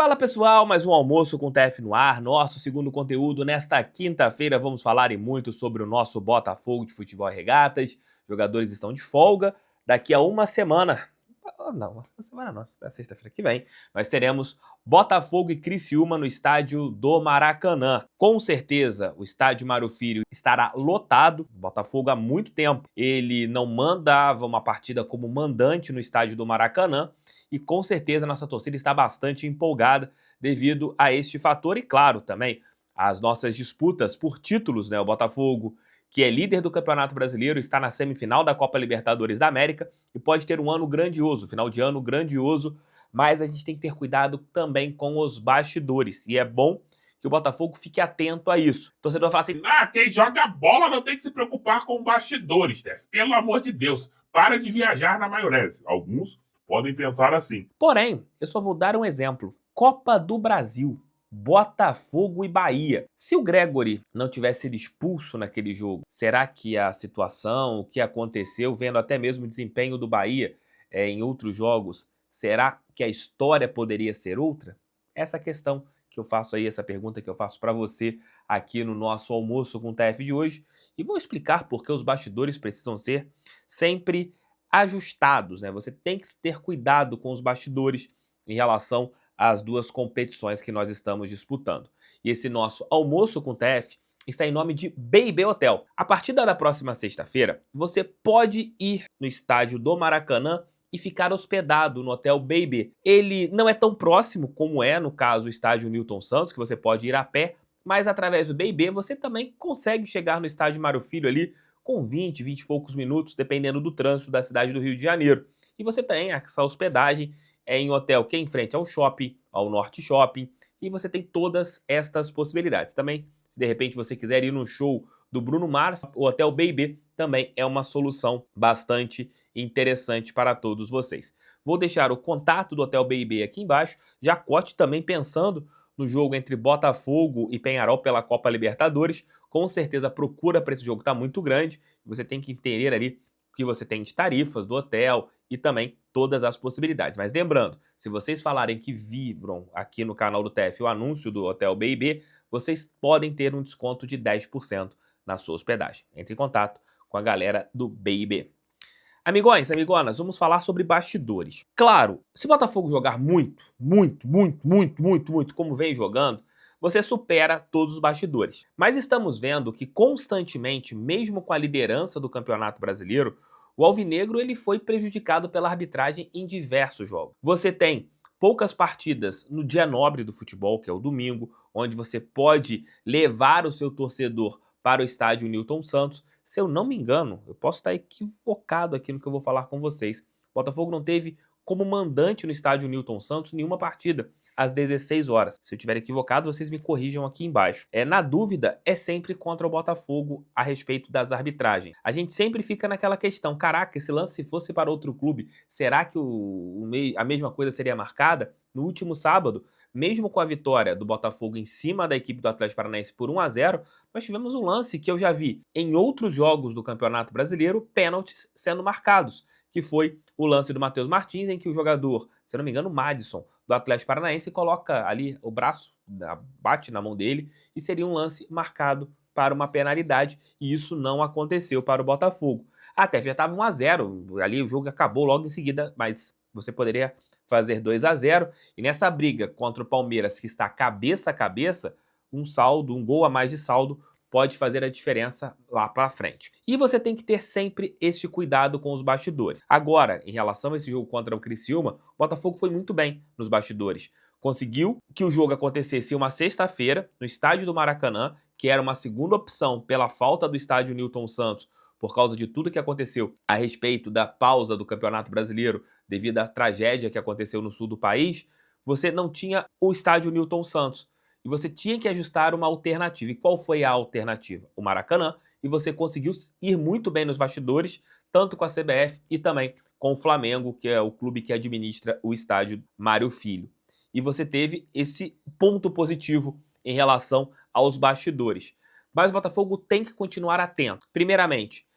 Fala pessoal, mais um almoço com o TF no ar, nosso segundo conteúdo. Nesta quinta-feira vamos falar muito sobre o nosso Botafogo de Futebol e Regatas. Jogadores estão de folga. Daqui a uma semana, não, uma semana não, é sexta-feira que vem, nós teremos Botafogo e Criciúma no estádio do Maracanã. Com certeza o estádio Mário Filho estará lotado. O Botafogo há muito tempo ele não mandava uma partida como mandante no estádio do Maracanã. E com certeza a nossa torcida está bastante empolgada devido a este fator e, claro, também as nossas disputas por títulos, né? O Botafogo, que é líder do Campeonato Brasileiro, está na semifinal da Copa Libertadores da América e pode ter um ano grandioso, final de ano grandioso, mas a gente tem que ter cuidado também com os bastidores. E é bom que o Botafogo fique atento a isso. O torcedor fala assim: quem joga bola não tem que se preocupar com bastidores, Tess. Pelo amor de Deus, para de viajar na maionese. Alguns podem pensar assim. Porém, eu só vou dar um exemplo. Copa do Brasil, Botafogo e Bahia. Se o Gregory não tivesse sido expulso naquele jogo, será que a situação, o que aconteceu, vendo até mesmo o desempenho do Bahia em outros jogos, será que a história poderia ser outra? Essa questão que eu faço aí, essa pergunta que eu faço para você aqui no nosso almoço com o TF de hoje. E vou explicar por que os bastidores precisam ser sempre ajustados, né? Você tem que ter cuidado com os bastidores em relação às duas competições que nós estamos disputando. E esse nosso almoço com o TF está em nome de Baby Hotel. A partir da próxima sexta-feira, você pode ir no estádio do Maracanã e ficar hospedado no Hotel Baby. Ele não é tão próximo como é, no caso, o estádio Newton Santos, que você pode ir a pé, mas através do Baby você também consegue chegar no estádio Mário Filho ali com 20 e poucos minutos, dependendo do trânsito da cidade do Rio de Janeiro. E você tem essa hospedagem em um hotel que é em frente ao shopping, ao Norte Shopping, e você tem todas estas possibilidades. Também, se de repente você quiser ir no show do Bruno Mars, o Hotel Baby também é uma solução bastante interessante para todos vocês. Vou deixar o contato do Hotel Baby aqui embaixo, Jacote também pensando no jogo entre Botafogo e Penharol pela Copa Libertadores. Com certeza a procura para esse jogo está muito grande. Você tem que entender ali o que você tem de tarifas do hotel e também todas as possibilidades. Mas lembrando, se vocês falarem que viram aqui no canal do TF o anúncio do Hotel B&B, vocês podem ter um desconto de 10% na sua hospedagem. Entre em contato com a galera do B&B. Amigões, amigonas, vamos falar sobre bastidores. Claro, se o Botafogo jogar muito, como vem jogando, você supera todos os bastidores. Mas estamos vendo que constantemente, mesmo com a liderança do Campeonato Brasileiro, o Alvinegro ele foi prejudicado pela arbitragem em diversos jogos. Você tem poucas partidas no dia nobre do futebol, que é o domingo, onde você pode levar o seu torcedor para o estádio Newton Santos. Se eu não me engano, eu posso estar equivocado aqui no que eu vou falar com vocês. O Botafogo não teve como mandante no estádio Newton Santos nenhuma partida às 16 horas. Se eu estiver equivocado, vocês me corrijam aqui embaixo. Na dúvida, é sempre contra o Botafogo a respeito das arbitragens. A gente sempre fica naquela questão, caraca, esse lance se fosse para outro clube, será que a mesma coisa seria marcada? No último sábado, mesmo com a vitória do Botafogo em cima da equipe do Atlético Paranaense por 1-0, nós tivemos um lance que eu já vi em outros jogos do Campeonato Brasileiro, pênaltis sendo marcados, que foi o lance do Matheus Martins, em que o jogador, se eu não me engano, o Madison, do Atlético Paranaense, coloca ali o braço, bate na mão dele, e seria um lance marcado para uma penalidade, e isso não aconteceu para o Botafogo. Até já estava 1-0, ali o jogo acabou logo em seguida, mas você poderia fazer 2-0, e nessa briga contra o Palmeiras, que está cabeça a cabeça, um gol a mais de saldo, pode fazer a diferença lá para frente. E você tem que ter sempre este cuidado com os bastidores. Agora, em relação a esse jogo contra o Criciúma, o Botafogo foi muito bem nos bastidores. Conseguiu que o jogo acontecesse uma sexta-feira, no estádio do Maracanã, que era uma segunda opção pela falta do estádio Newton Santos, por causa de tudo que aconteceu a respeito da pausa do Campeonato Brasileiro devido à tragédia que aconteceu no sul do país. Você não tinha o estádio Newton Santos. E você tinha que ajustar uma alternativa. E qual foi a alternativa? O Maracanã. E você conseguiu ir muito bem nos bastidores, tanto com a CBF e também com o Flamengo, que é o clube que administra o estádio Mário Filho. E você teve esse ponto positivo em relação aos bastidores. Mas o Botafogo tem que continuar atento. Primeiramente,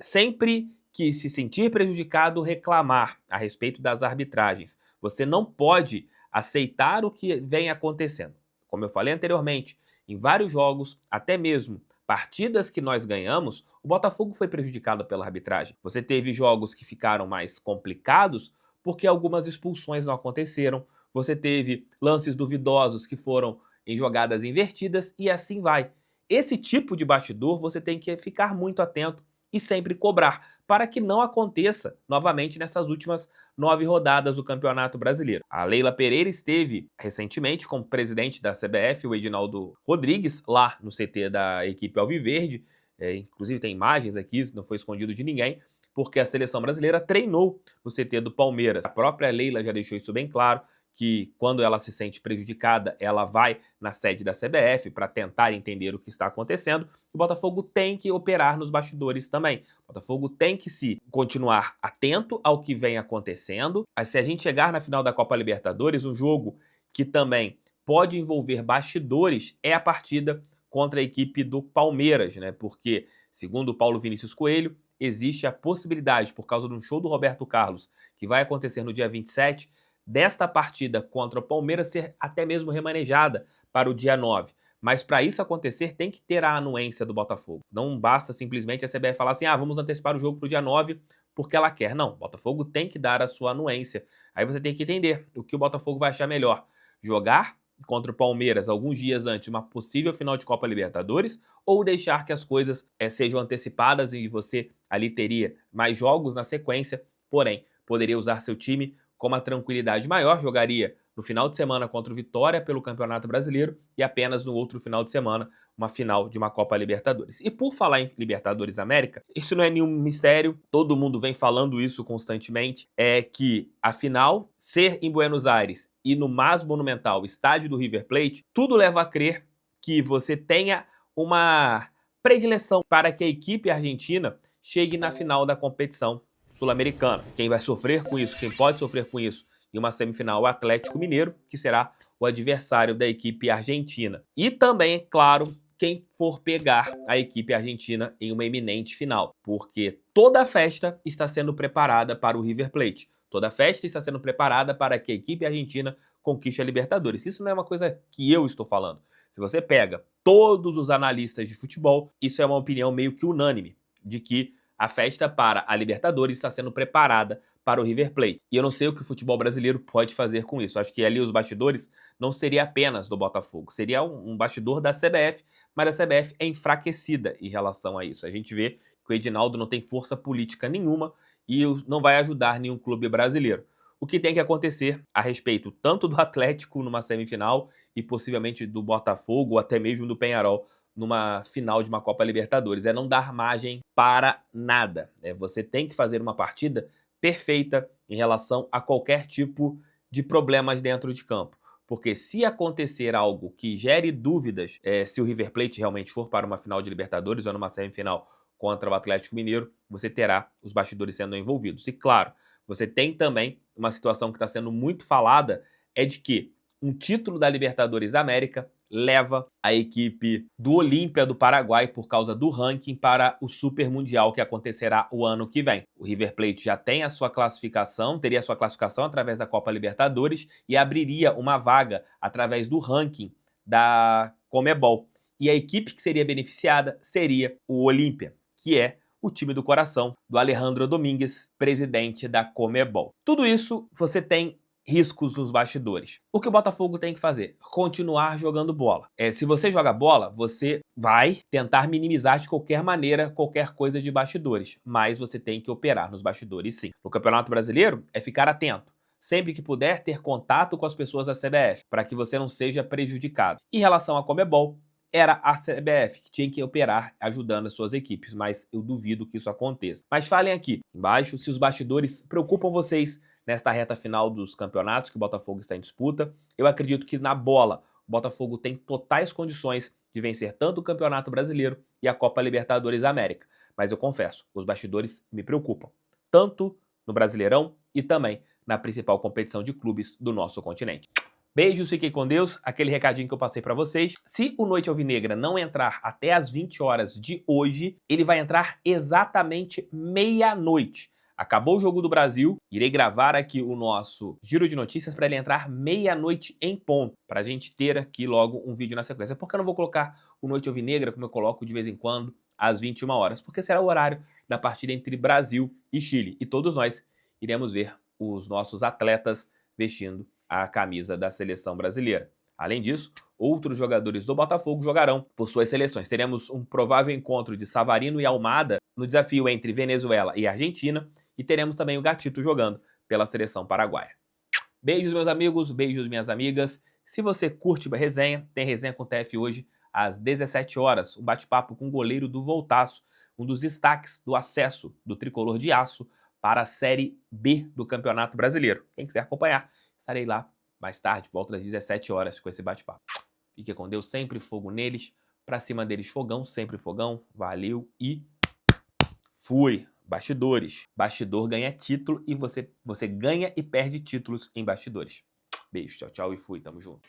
sempre que se sentir prejudicado, reclamar a respeito das arbitragens. Você não pode aceitar o que vem acontecendo. Como eu falei anteriormente, em vários jogos, até mesmo partidas que nós ganhamos, o Botafogo foi prejudicado pela arbitragem. Você teve jogos que ficaram mais complicados porque algumas expulsões não aconteceram. Você teve lances duvidosos que foram em jogadas invertidas e assim vai. Esse tipo de bastidor você tem que ficar muito atento e sempre cobrar, para que não aconteça novamente nessas últimas 9 rodadas do Campeonato Brasileiro. A Leila Pereira esteve recentemente como presidente da CBF, o Edinaldo Rodrigues, lá no CT da equipe Alviverde. Inclusive tem imagens aqui, não foi escondido de ninguém, porque a seleção brasileira treinou no CT do Palmeiras. A própria Leila já deixou isso bem claro, que quando ela se sente prejudicada, ela vai na sede da CBF para tentar entender o que está acontecendo. O Botafogo tem que operar nos bastidores também. O Botafogo tem que se continuar atento ao que vem acontecendo. Mas se a gente chegar na final da Copa Libertadores, um jogo que também pode envolver bastidores é a partida contra a equipe do Palmeiras, né? Porque, segundo o Paulo Vinícius Coelho, existe a possibilidade, por causa de um show do Roberto Carlos, que vai acontecer no dia 27, desta partida contra o Palmeiras ser até mesmo remanejada para o dia 9. Mas para isso acontecer, tem que ter a anuência do Botafogo. Não basta simplesmente a CBF falar assim, vamos antecipar o jogo para o dia 9 porque ela quer. Não, o Botafogo tem que dar a sua anuência. Aí você tem que entender o que o Botafogo vai achar melhor. Jogar contra o Palmeiras alguns dias antes de uma possível final de Copa Libertadores ou deixar que as coisas sejam antecipadas e você ali teria mais jogos na sequência, porém, poderia usar seu time com uma tranquilidade maior, jogaria no final de semana contra o Vitória pelo Campeonato Brasileiro e apenas no outro final de semana uma final de uma Copa Libertadores. E por falar em Libertadores América, isso não é nenhum mistério, todo mundo vem falando isso constantemente, é que a final ser em Buenos Aires e no mais monumental estádio do River Plate, tudo leva a crer que você tenha uma predileção para que a equipe argentina chegue na final da competição sul-americana. Quem vai sofrer com isso, quem pode sofrer com isso em uma semifinal, o Atlético Mineiro, que será o adversário da equipe argentina. E também, claro, quem for pegar a equipe argentina em uma iminente final, porque toda a festa está sendo preparada para o River Plate. Toda a festa está sendo preparada para que a equipe argentina conquiste a Libertadores. Isso não é uma coisa que eu estou falando. Se você pega todos os analistas de futebol, isso é uma opinião meio que unânime, de que a festa para a Libertadores está sendo preparada para o River Plate. E eu não sei o que o futebol brasileiro pode fazer com isso. Acho que ali os bastidores não seria apenas do Botafogo, seria um bastidor da CBF, mas a CBF é enfraquecida em relação a isso. A gente vê que o Edinaldo não tem força política nenhuma e não vai ajudar nenhum clube brasileiro. O que tem que acontecer a respeito tanto do Atlético numa semifinal e possivelmente do Botafogo ou até mesmo do Peñarol numa final de uma Copa Libertadores, é não dar margem para nada. Você tem que fazer uma partida perfeita em relação a qualquer tipo de problemas dentro de campo. Porque se acontecer algo que gere dúvidas, se o River Plate realmente for para uma final de Libertadores ou numa semifinal contra o Atlético Mineiro, você terá os bastidores sendo envolvidos. E claro, você tem também uma situação que está sendo muito falada, é de que um título da Libertadores da América leva a equipe do Olímpia do Paraguai, por causa do ranking, para o Super Mundial que acontecerá o ano que vem. O River Plate já tem a sua classificação, teria a sua classificação através da Copa Libertadores e abriria uma vaga através do ranking da Conmebol. E a equipe que seria beneficiada seria o Olímpia, que é o time do coração do Alejandro Domingues, presidente da Conmebol. Tudo isso você tem riscos nos bastidores. O que o Botafogo tem que fazer? Continuar jogando bola. Se você joga bola, você vai tentar minimizar de qualquer maneira qualquer coisa de bastidores, mas você tem que operar nos bastidores sim. No Campeonato Brasileiro é ficar atento. Sempre que puder, ter contato com as pessoas da CBF, para que você não seja prejudicado. Em relação à Conmebol, era a CBF que tinha que operar ajudando as suas equipes, mas eu duvido que isso aconteça. Mas falem aqui embaixo se os bastidores preocupam vocês nesta reta final dos campeonatos que o Botafogo está em disputa. Eu acredito que na bola o Botafogo tem totais condições de vencer tanto o Campeonato Brasileiro e a Copa Libertadores América. Mas eu confesso, os bastidores me preocupam, tanto no Brasileirão e também na principal competição de clubes do nosso continente. Beijos, fiquem com Deus, aquele recadinho que eu passei para vocês. Se o Noite Alvinegra não entrar até as 20 horas de hoje, ele vai entrar exatamente meia-noite. Acabou o Jogo do Brasil, irei gravar aqui o nosso giro de notícias para ele entrar meia-noite em ponto, para a gente ter aqui logo um vídeo na sequência. Porque eu não vou colocar o Noite Alvinegra, como eu coloco de vez em quando, às 21 horas, porque será o horário da partida entre Brasil e Chile. E todos nós iremos ver os nossos atletas vestindo a camisa da seleção brasileira. Além disso, outros jogadores do Botafogo jogarão por suas seleções. Teremos um provável encontro de Savarino e Almada no desafio entre Venezuela e Argentina, e teremos também o Gatito jogando pela seleção paraguaia. Beijos, meus amigos, beijos, minhas amigas. Se você curte a resenha, tem resenha com o TF hoje às 17 horas, um bate-papo com o goleiro do Voltaço, um dos destaques do acesso do Tricolor de Aço para a Série B do Campeonato Brasileiro. Quem quiser acompanhar, estarei lá mais tarde, volta às 17 horas com esse bate-papo. Fique com Deus, sempre fogo neles, pra cima deles fogão, sempre fogão, valeu e fui. Bastidores. Bastidor ganha título e você ganha e perde títulos em bastidores. Beijo, tchau, tchau e fui, tamo junto.